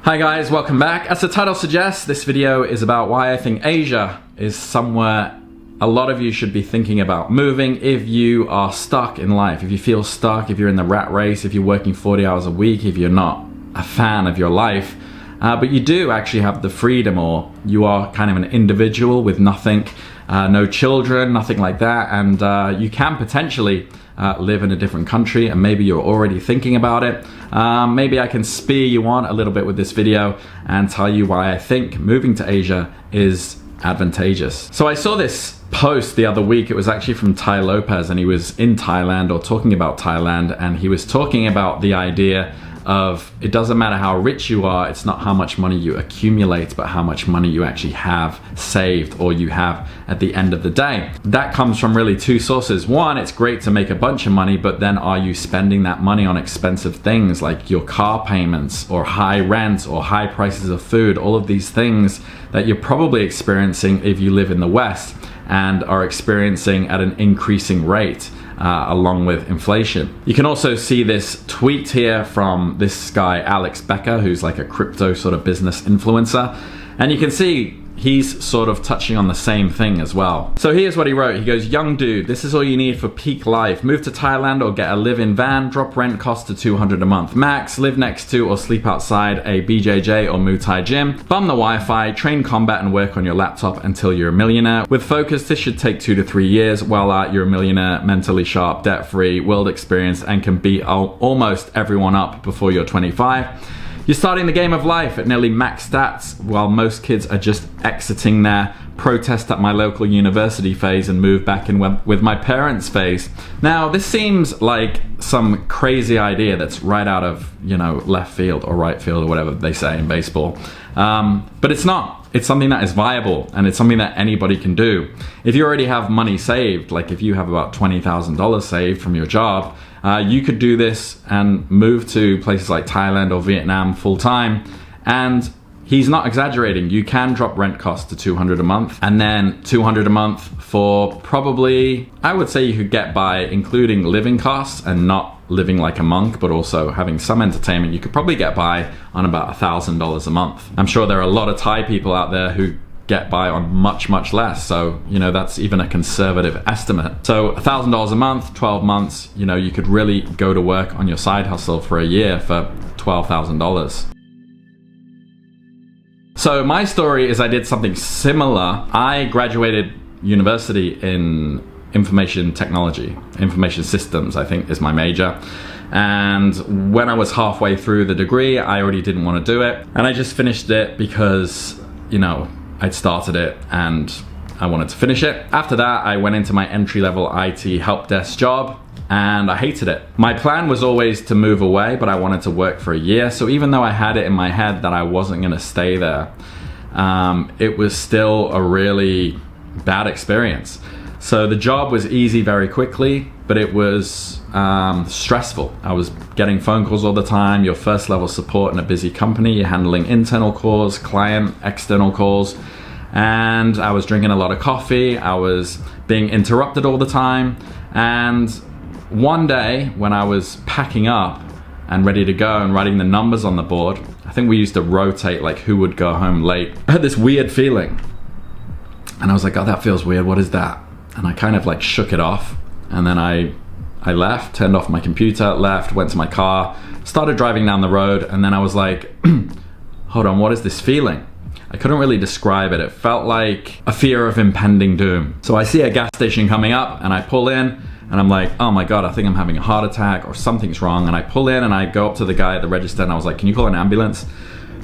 Hi guys, welcome back. As the title suggests, this video is about why I think Asia is somewhere a lot of you should be thinking about moving if you are stuck in life, if you feel stuck, if you're in the rat race, if you're working 40 hours a week, if you're not a fan of your life, but you do actually have the freedom, or you are kind of an individual with nothing, no children, nothing like that, and you can potentially live in a different country, and maybe you're already thinking about it. Maybe I can spear you on a little bit with this video and tell you why I think moving to Asia is advantageous. So I saw this post the other week. It was actually from Tai Lopez, and he was in Thailand, or talking about Thailand, and he was talking about the idea of it doesn't matter how rich you are, it's not how much money you accumulate, but how much money you actually have saved, or you have at the end of the day. That comes from really two sources. One, it's great to make a bunch of money, but then are you spending that money on expensive things like your car payments, or high rent, or high prices of food, all of these things that you're probably experiencing if you live in the West and are experiencing at an increasing rate. Along with inflation. You can also see this tweet here from this guy Alex Becker, who's like a crypto sort of business influencer, and you can see he's sort of touching on the same thing as well. So here's what he wrote. He goes, "Young dude, this is all you need for peak life. Move to Thailand or get a live-in van, drop rent cost to $200 a month max, live next to or sleep outside a BJJ or Muay Thai gym, bum the Wi-Fi, train combat and work on your laptop until you're a millionaire. With focus, this should take 2 to 3 years. While you're a millionaire, mentally sharp, debt-free, world experienced, and can beat almost everyone up before you're 25. You're starting the game of life at nearly max stats, while most kids are just exiting their protest at my local university phase and move back in with my parents phase." Now, this seems like some crazy idea that's right out of, left field or right field or whatever they say in baseball. But it's not. It's something that is viable, and it's something that anybody can do. If you already have money saved, like if you have about $20,000 saved from your job, you could do this and move to places like Thailand or Vietnam full time. And he's not exaggerating. You can drop rent costs to $200 a month, and then $200 a month for probably, I would say you could get by, including living costs and not living like a monk, but also having some entertainment. You could probably get by on about $1,000 a month. I'm sure there are a lot of Thai people out there who get by on much, much less. So, that's even a conservative estimate. So $1,000 a month, 12 months, you could really go to work on your side hustle for a year for $12,000. So my story is I did something similar. I graduated university in information technology, information systems, I think is my major. And when I was halfway through the degree, I already didn't want to do it. And I just finished it because, I'd started it and I wanted to finish it. After that, I went into my entry-level IT help desk job, and I hated it. My plan was always to move away, but I wanted to work for a year. So even though I had it in my head that I wasn't gonna stay there, it was still a really bad experience. So the job was easy very quickly, but it was stressful. I was getting phone calls all the time. Your first level support in a busy company, you're handling internal calls, client, external calls, and I was drinking a lot of coffee. I was being interrupted all the time. And one day when I was packing up and ready to go and writing the numbers on the board, I think we used to rotate like who would go home late. I had this weird feeling, and I was like, oh, that feels weird, what is that? And I kind of like shook it off, and then I left, turned off my computer, left, went to my car, started driving down the road, and then I was like, hold on, what is this feeling? I couldn't really describe it. It felt like a fear of impending doom. So I see a gas station coming up, and I pull in, and I'm like, oh my God, I think I'm having a heart attack or something's wrong. And I pull in and I go up to the guy at the register, and I was like, can you call an ambulance?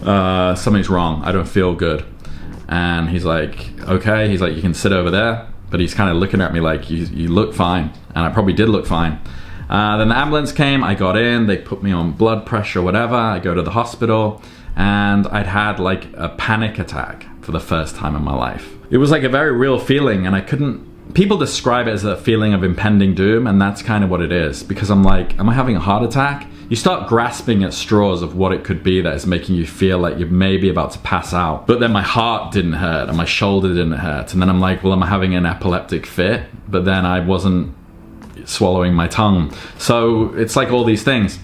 Something's wrong, I don't feel good. And he's like, okay. He's like, you can sit over there. But he's kind of looking at me like, you look fine. And I probably did look fine. Then the ambulance came, I got in, they put me on blood pressure, whatever. I go to the hospital, and I'd had like a panic attack for the first time in my life. It was like a very real feeling, and I couldn't, people describe it as a feeling of impending doom, and that's kind of what it is. Because I'm like, am I having a heart attack? You start grasping at straws of what it could be that is making you feel like you're maybe about to pass out. But then my heart didn't hurt, and my shoulder didn't hurt. And then I'm like, well, am I having an epileptic fit? But then I wasn't swallowing my tongue. So it's like all these things.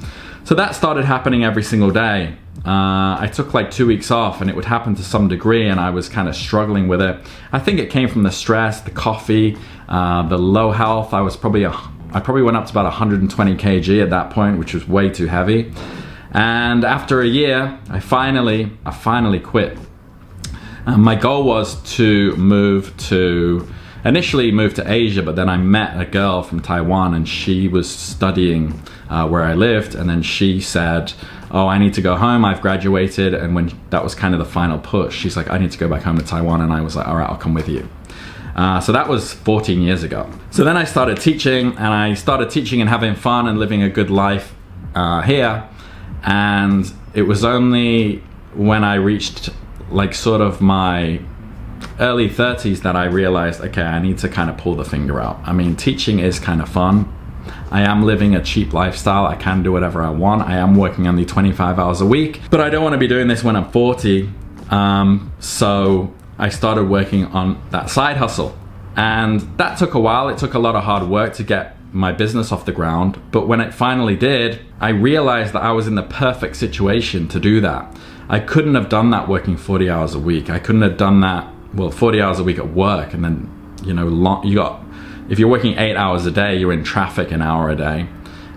So that started happening every single day. I took like 2 weeks off, and it would happen to some degree, and I was kind of struggling with it. I think it came from the stress, the coffee, the low health. I probably went up to about 120 kg at that point, which was way too heavy. And after a year, I finally quit. My goal was to initially move to Asia, but then I met a girl from Taiwan, and she was studying where I lived, and then she said, oh, I need to go home, I've graduated. And when that was kind of the final push, she's like, I need to go back home to Taiwan. And I was like, all right, I'll come with you. So that was 14 years ago. So then I started teaching, and having fun and living a good life here. And it was only when I reached like sort of my early 30s that I realized, okay, I need to kind of pull the finger out. I mean, teaching is kind of fun. I am living a cheap lifestyle. I can do whatever I want. I am working only 25 hours a week, but I don't want to be doing this when I'm 40. So I started working on that side hustle, and that took a while. It took a lot of hard work to get my business off the ground. But when it finally did, I realized that I was in the perfect situation to do that. I couldn't have done that working 40 hours a week. I couldn't have done that, 40 hours a week at work, and then, if you're working 8 hours a day, you're in traffic an hour a day,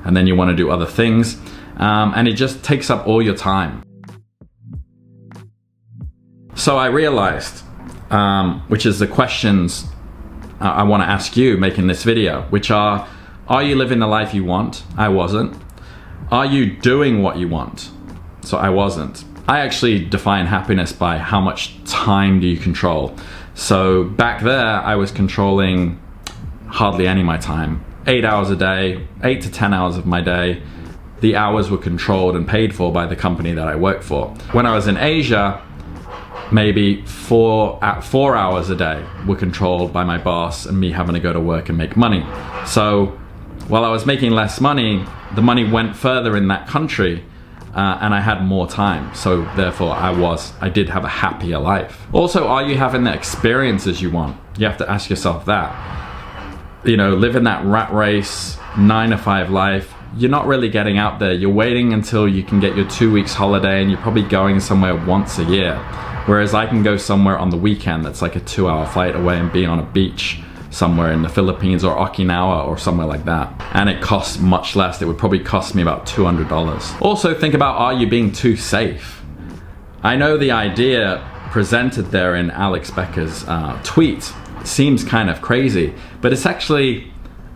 and then you want to do other things, and it just takes up all your time. So I realized, which is the questions I want to ask you making this video, which are you living the life you want? I wasn't. Are you doing what you want? So I wasn't. I actually define happiness by how much time do you control. So back there, I was controlling hardly any of my time. 8 hours a day, 8 to 10 hours of my day. The hours were controlled and paid for by the company that I worked for. When I was in Asia, maybe 4 hours a day were controlled by my boss and me having to go to work and make money. So while I was making less money, the money went further in that country, and I had more time. So therefore I did have a happier life. Also, are you having the experiences you want? You have to ask yourself that. Living that rat race, 9 to 5 life, you're not really getting out there. You're waiting until you can get your 2 weeks holiday, and you're probably going somewhere once a year. Whereas I can go somewhere on the weekend that's like a 2-hour flight away and be on a beach somewhere in the Philippines or Okinawa or somewhere like that. And it costs much less. It would probably cost me about $200. Also think about, are you being too safe? I know the idea presented there in Alex Becker's tweet seems kind of crazy, but it's actually,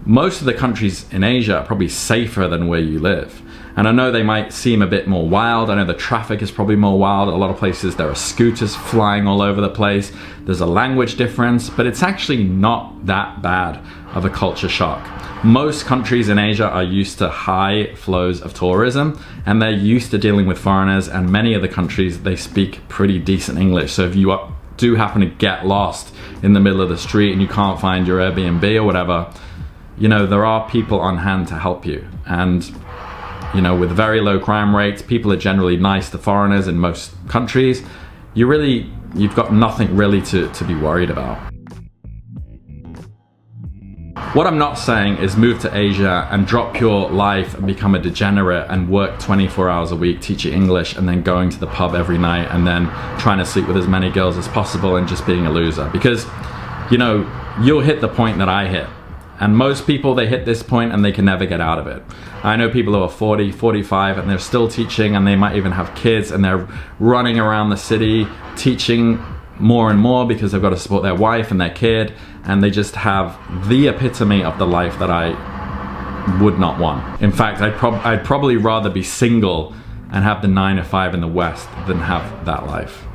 most of the countries in Asia are probably safer than where you live. And I know they might seem a bit more wild. I know the traffic is probably more wild. A lot of places there are scooters flying all over the place. There's a language difference, but it's actually not that bad of a culture shock. Most countries in Asia are used to high flows of tourism, and they're used to dealing with foreigners, and many of the countries, they speak pretty decent English. So if you do happen to get lost in the middle of the street and you can't find your Airbnb or whatever, there are people on hand to help you. And with very low crime rates, people are generally nice to foreigners in most countries. You've got nothing really to be worried about. What I'm not saying is move to Asia and drop your life and become a degenerate and work 24 hours a week teaching English, and then going to the pub every night and then trying to sleep with as many girls as possible and just being a loser. Because, you'll hit the point that I hit. And most people, they hit this point and they can never get out of it. I know people who are 40, 45 and they're still teaching, and they might even have kids, and they're running around the city teaching more and more because they've got to support their wife and their kid, and they just have the epitome of the life that I would not want. In fact, I'd probably rather be single and have the 9 to 5 in the West than have that life.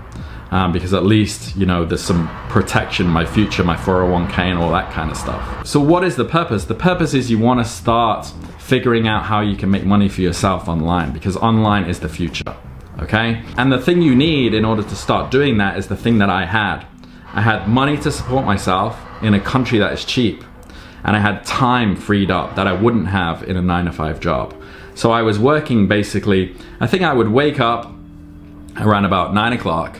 Because at least, there's some protection, my future, my 401k and all that kind of stuff. So what is the purpose? The purpose is you want to start figuring out how you can make money for yourself online, because online is the future, okay? And the thing you need in order to start doing that is the thing that I had. I had money to support myself in a country that is cheap, and I had time freed up that I wouldn't have in a 9 to 5 job. So I was working basically, I think I would wake up around about 9 o'clock,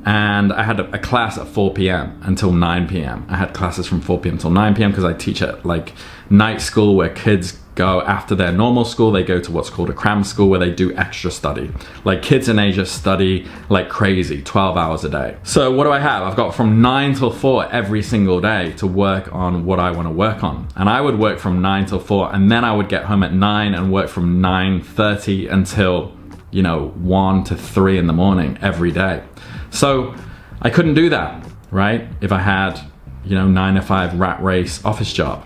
and I had a class at 4 p.m. until 9 p.m. I had classes from 4 p.m. till 9 p.m. because I teach at like night school where kids go after their normal school, they go to what's called a cram school where they do extra study. Like kids in Asia study like crazy, 12 hours a day. So what do I have? I've got from 9 till 4 every single day to work on what I want to work on. And I would work from 9 till 4 and then I would get home at 9 and work from 9:30 until, you know, 1 to 3 in the morning every day. So I couldn't do that, right? If I had, you know, 9 to 5 rat race office job.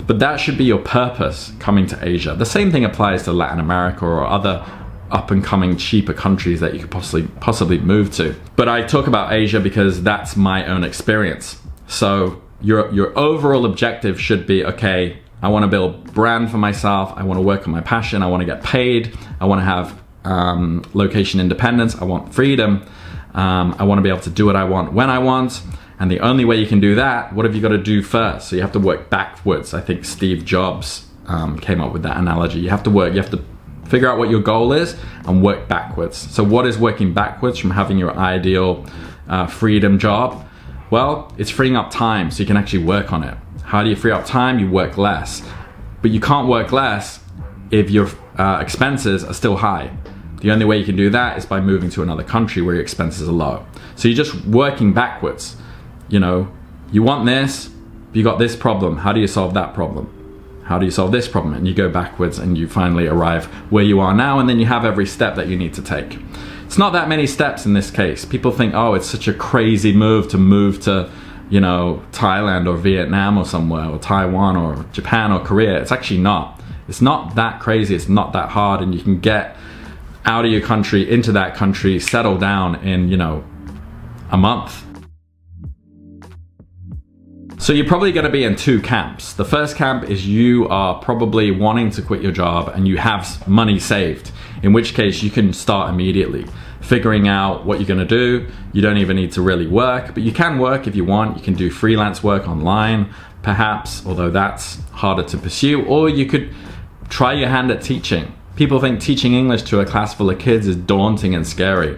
But that should be your purpose coming to Asia. The same thing applies to Latin America or other up and coming cheaper countries that you could possibly move to. But I talk about Asia because that's my own experience. So your overall objective should be, okay, I want to build a brand for myself. I want to work on my passion. I want to get paid. I want to have location independence. I want freedom. I want to be able to do what I want when I want. And the only way you can do that, what have you got to do first? So you have to work backwards. I think Steve Jobs came up with that analogy. You have to figure out what your goal is and work backwards. So what is working backwards from having your ideal freedom job? Well, it's freeing up time so you can actually work on it. How do you free up time? You work less. But you can't work less if your expenses are still high. The only way you can do that is by moving to another country where your expenses are low. So you're just working backwards. You know, you want this, you got this problem. How do you solve that problem? How do you solve this problem? And you go backwards and you finally arrive where you are now, and then you have every step that you need to take. It's not that many steps in this case. People think, oh, it's such a crazy move to, you know, Thailand or Vietnam or somewhere, or Taiwan or Japan or Korea. It's actually not. It's not that crazy. It's not that hard, and you can get out of your country, into that country, settle down in, you know, a month. So you're probably going to be in two camps. The first camp is you are probably wanting to quit your job and you have money saved, in which case you can start immediately figuring out what you're going to do. You don't even need to really work, but you can work if you want. You can do freelance work online, perhaps, although that's harder to pursue, or you could try your hand at teaching. People think teaching English to a class full of kids is daunting and scary.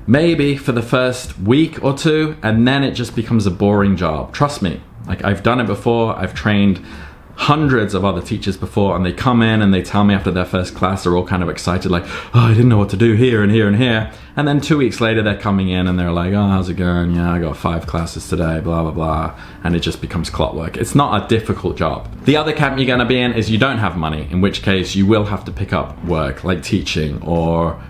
Maybe for the first week or two, and then it just becomes a boring job. Trust me. Like, I've done it before. I've trained hundreds of other teachers before, and they come in and they tell me after their first class, they're all kind of excited, like, oh, I didn't know what to do here and here and here. And then 2 weeks later, they're coming in and they're like, oh, how's it going? Yeah, I got 5 classes today, blah, blah, blah. And it just becomes clockwork. It's not a difficult job. The other camp you're gonna be in is you don't have money, in which case you will have to pick up work like teaching, or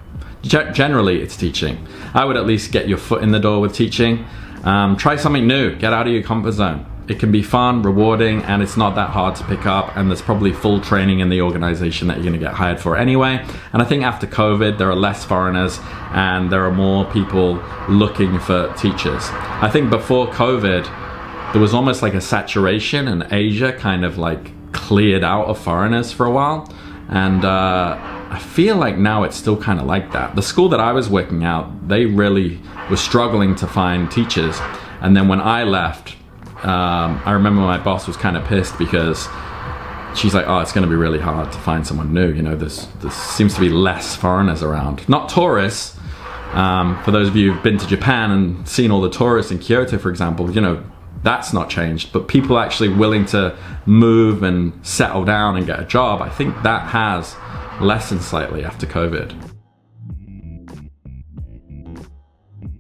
generally it's teaching. I would at least get your foot in the door with teaching. Try something new, get out of your comfort zone. It can be fun, rewarding, and it's not that hard to pick up, and there's probably full training in the organization that you're going to get hired for anyway. And I think after COVID, there are less foreigners and there are more people looking for teachers. I think before COVID, there was almost like a saturation, and Asia kind of like cleared out of foreigners for a while. And I feel like now it's still kind of like that. The school that I was working at, they really were struggling to find teachers. And then when I left, I remember my boss was kind of pissed because she's like, oh, it's going to be really hard to find someone new. You know, there seems to be less foreigners around. Not tourists. For those of you who've been to Japan and seen all the tourists in Kyoto, for example, you know, that's not changed. But people actually willing to move and settle down and get a job, I think that has lessened slightly after COVID.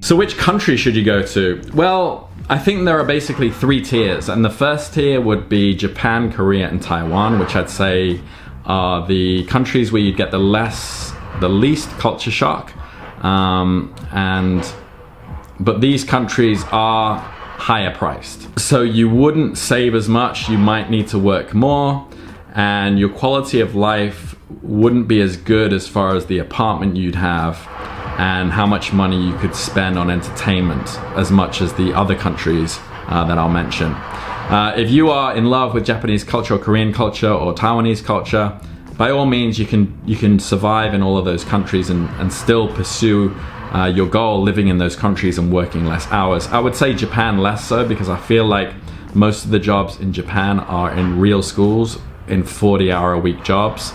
So which country should you go to? Well, I think there are basically 3 tiers, and the first tier would be Japan, Korea, and Taiwan, which I'd say are the countries where you'd get the least culture shock. But these countries are higher priced. So you wouldn't save as much, you might need to work more, and your quality of life wouldn't be as good as far as the apartment you'd have and how much money you could spend on entertainment as much as the other countries that I'll mention. If you are in love with Japanese culture or Korean culture or Taiwanese culture, by all means you can survive in all of those countries and still pursue your goal living in those countries and working less hours. I would say Japan less so, because I feel like most of the jobs in Japan are in real schools, in 40-hour-a-week jobs.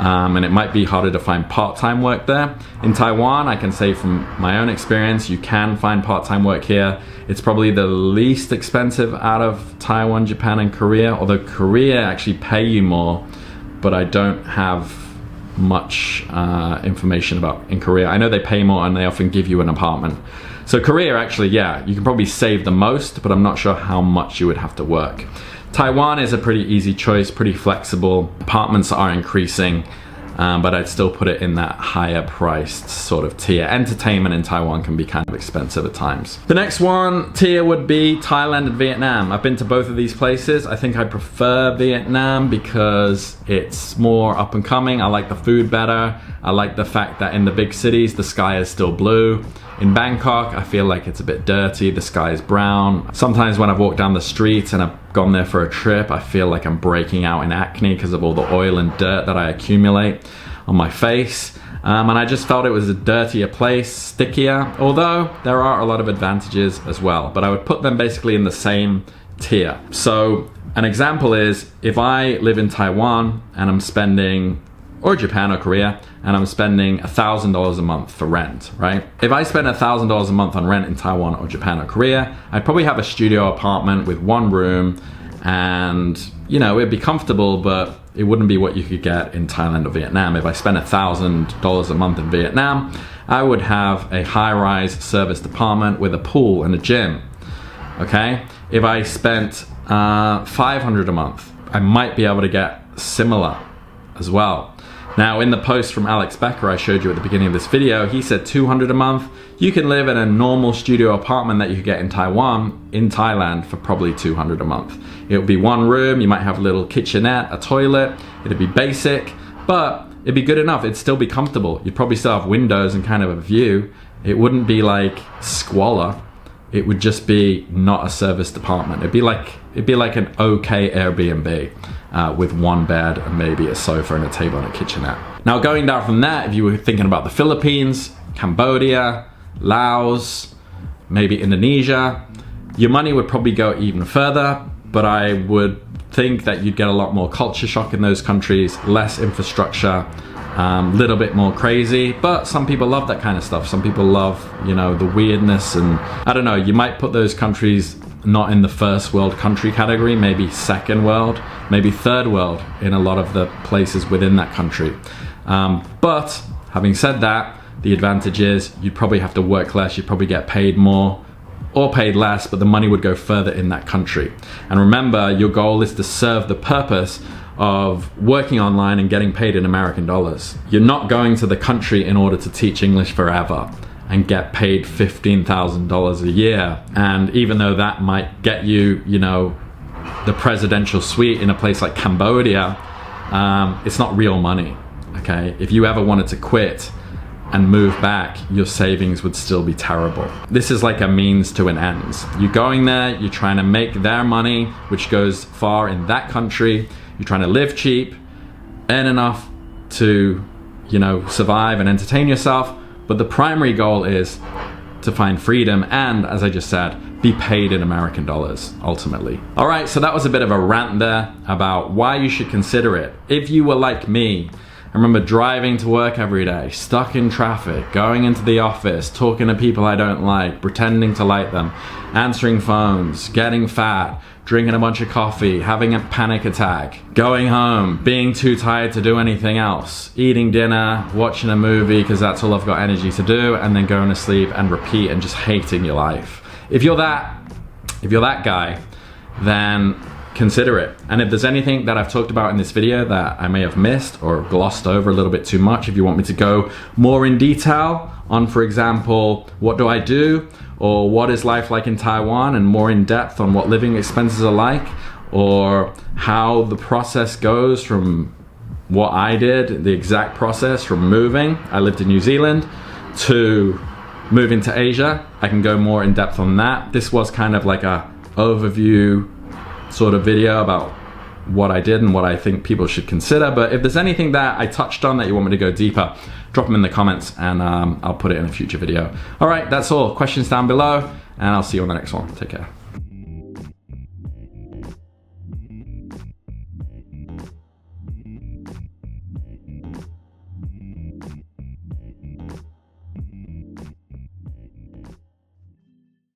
And it might be harder to find part-time work there. In Taiwan, I can say from my own experience, you can find part-time work here. It's probably the least expensive out of Taiwan, Japan, and Korea, although Korea actually pay you more, but I don't have much information about in Korea. I know they pay more and they often give you an apartment. So Korea, actually, yeah, you can probably save the most, but I'm not sure how much you would have to work. Taiwan is a pretty easy choice, pretty flexible. Apartments are increasing, but I'd still put it in that higher priced sort of tier. Entertainment in Taiwan can be kind of expensive at times. The next one tier would be Thailand and Vietnam. I've been to both of these places. I think I prefer Vietnam because it's more up and coming. I like the food better. I like the fact that in the big cities, the sky is still blue. In Bangkok, I feel like it's a bit dirty, the sky is brown. Sometimes when I've walked down the street and I've gone there for a trip, I feel like I'm breaking out in acne because of all the oil and dirt that I accumulate on my face. And I just felt it was a dirtier place, stickier, although there are a lot of advantages as well. But I would put them basically in the same tier. So an example is, if I live in Taiwan and I'm spending, or Japan or Korea, and I'm spending $1,000 a month for rent, right? If I spend $1,000 a month on rent in Taiwan or Japan or Korea, I'd probably have a studio apartment with one room, and you know, it'd be comfortable, but it wouldn't be what you could get in Thailand or Vietnam. If I spent $1,000 a month in Vietnam, I would have a high-rise serviced apartment with a pool and a gym, okay? If I spent $500 a month, I might be able to get similar as well. Now, in the post from Alex Becker I showed you at the beginning of this video, he said $200 a month. You can live in a normal studio apartment that you could get in Taiwan, in Thailand, for probably $200 a month. It would be one room, you might have a little kitchenette, a toilet, it'd be basic, but it'd be good enough, it'd still be comfortable. You'd probably still have windows and kind of a view. It wouldn't be like squalor. It would just be not a serviced apartment. It'd be like an okay Airbnb. With one bed and maybe a sofa and a table and a kitchenette. Now, going down from that, if you were thinking about the Philippines, Cambodia, Laos, maybe Indonesia, your money would probably go even further, but I would think that you'd get a lot more culture shock in those countries, less infrastructure, little bit more crazy, but some people love that kind of stuff. Some people love, you know, the weirdness, and I don't know, you might put those countries not in the first world country category, maybe second world, maybe third world in a lot of the places within that country. But having said that, the advantage is you'd probably have to work less, you'd probably get paid more or paid less, but the money would go further in that country. And remember, your goal is to serve the purpose of working online and getting paid in American dollars. You're not going to the country in order to teach English forever and get paid $15,000 a year. And even though that might get you, you know, the presidential suite in a place like Cambodia, it's not real money, okay? If you ever wanted to quit and move back, your savings would still be terrible. This is like a means to an end. You're going there, you're trying to make their money, which goes far in that country. You're trying to live cheap, earn enough to, you know, survive and entertain yourself. But the primary goal is to find freedom and, as I just said, be paid in American dollars, ultimately. All right, so that was a bit of a rant there about why you should consider it. If you were like me, I remember driving to work every day, stuck in traffic, going into the office, talking to people I don't like, pretending to like them, answering phones, getting fat, drinking a bunch of coffee, having a panic attack, going home, being too tired to do anything else, eating dinner, watching a movie because that's all I've got energy to do, and then going to sleep and repeat and just hating your life. If you're that guy, then consider it. And if there's anything that I've talked about in this video that I may have missed or glossed over a little bit too much, if you want me to go more in detail on, for example, what do I do, or what is life like in Taiwan, and more in depth on what living expenses are like, or how the process goes from what I did, the exact process from moving, I lived in New Zealand, to moving to Asia, I can go more in depth on that. This was kind of like a overview sort of video about what I did and what I think people should consider. But if there's anything that I touched on that you want me to go deeper, drop them in the comments and I'll put it in a future video. All right, that's all. Questions down below, and I'll see you on the next one. Take care.